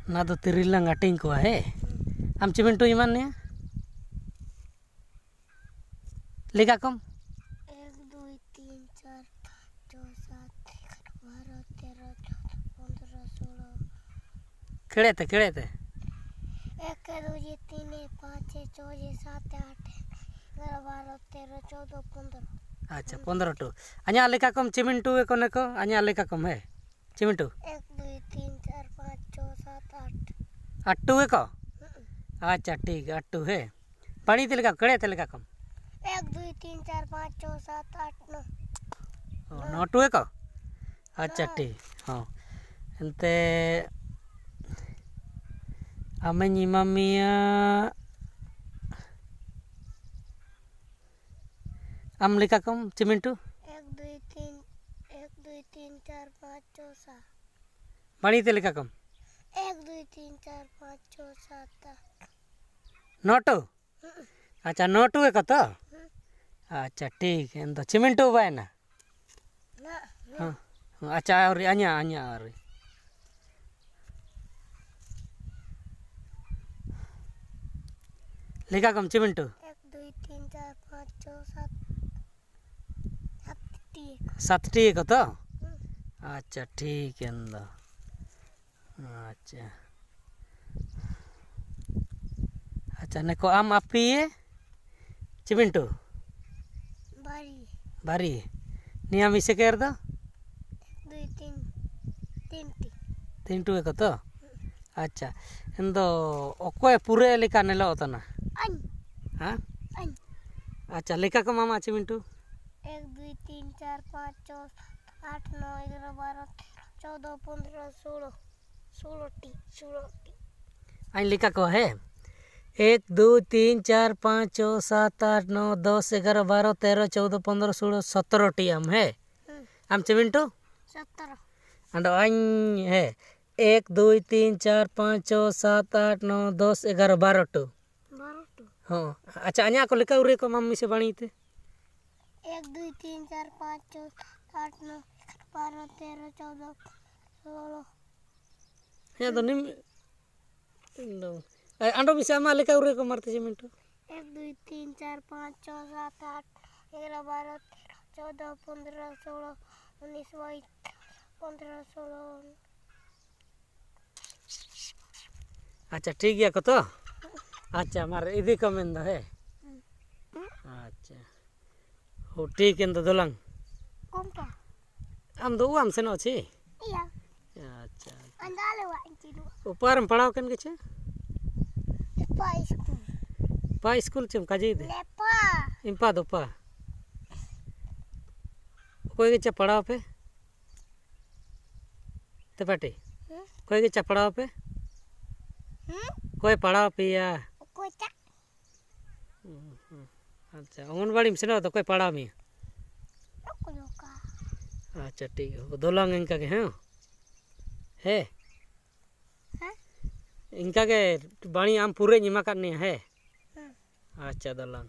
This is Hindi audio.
ना तो तिरिlang ating ko है am चिमिंटू इमान ने लेगा कम 1 2 3 4 5 6 7 8 9 10 11 12 13 14 खेड़े थे 1 2 3 5 6 7 8 11 12 13 14 15 अच्छा 15 टू अन्या लेका कम चिमिंटू को ने को अन्या लेका कम है चिमिंटू 1 2 3 4 5 6 7 8 अट्टू है को अच्छा ठीक अट्टू है पानी ते लेका कड़े ते लेका कम 1 2 3 4 5 6 7 8 9 नोटू है को अच्छा ठीक हाँ एंते अमनी मम्मी am लेका कम चिमिंटू 1 2 3 4 5 6 7 पानी ते लेका कम 1 2 3 4 5 6 7 नोटू अच्छा नोटू है को तो अच्छा ठीक है तो चिमिंटू बाय ना हाँ अच्छा और अन्या अन्या और लेका कम चिमिंटू 1 2 3 4 5 6 7 सात टी को तो अच्छा ठीक है तो अच्छा अच्छा ने को आम आपी है चिमिंटू बारी निया मिसे कर दो 2 3 तीन टू को तो अच्छा इन दो ओको पूरे लेका नेलो होता ना हाँ अच्छा लेका को मामा चिमिंटू 1 2 3 4 5 6 8 9 11 12 14 15 16 आई लिखा को है 1 2 3 4 5 6 7 8 9 10 11 12 13 14 15 16 17 टी आम है आम चिमिंटू 17 अंडो आई है 1 2 3 4 5 6 7 8 9 10 11 12 टू हाँ अच्छा अन्या को लिखा उरे को मम्मी से बनी थे 1 2 3 4 5 6 8 9 12 13 14 16 या तो निम अंडो मिसे अमा लेका उरे को मारते चिमिंटू 1 2 3 4 5 6 7 8 11 12 13 14 15 16 19 20 15 16 अच्छा ठीक है को तो अच्छा मारे इदी कमेंट है अच्छा हो ठीक है तो दोलंग Kompa. आम दो आम से न छी Iya. अच्छा Andale wa intidu. ऊपर में पढ़ाओ कन के छे Lepa school. पा स्कूल चम काजी दे Lepa. इंपा दो पा कोई के पढ़ाओ पे ते पाटी कोई के पढ़ाओ पे कोई पढ़ाओ पे या Kota. अच्छा अंगनवाड़ी में से न तो कोई पढ़ाओ में Aku juga. अच्छा ठीक है वो दोलंग इनका के हैं है इनका के बाणी आम पूरे निमा करने है अच्छा दोलंग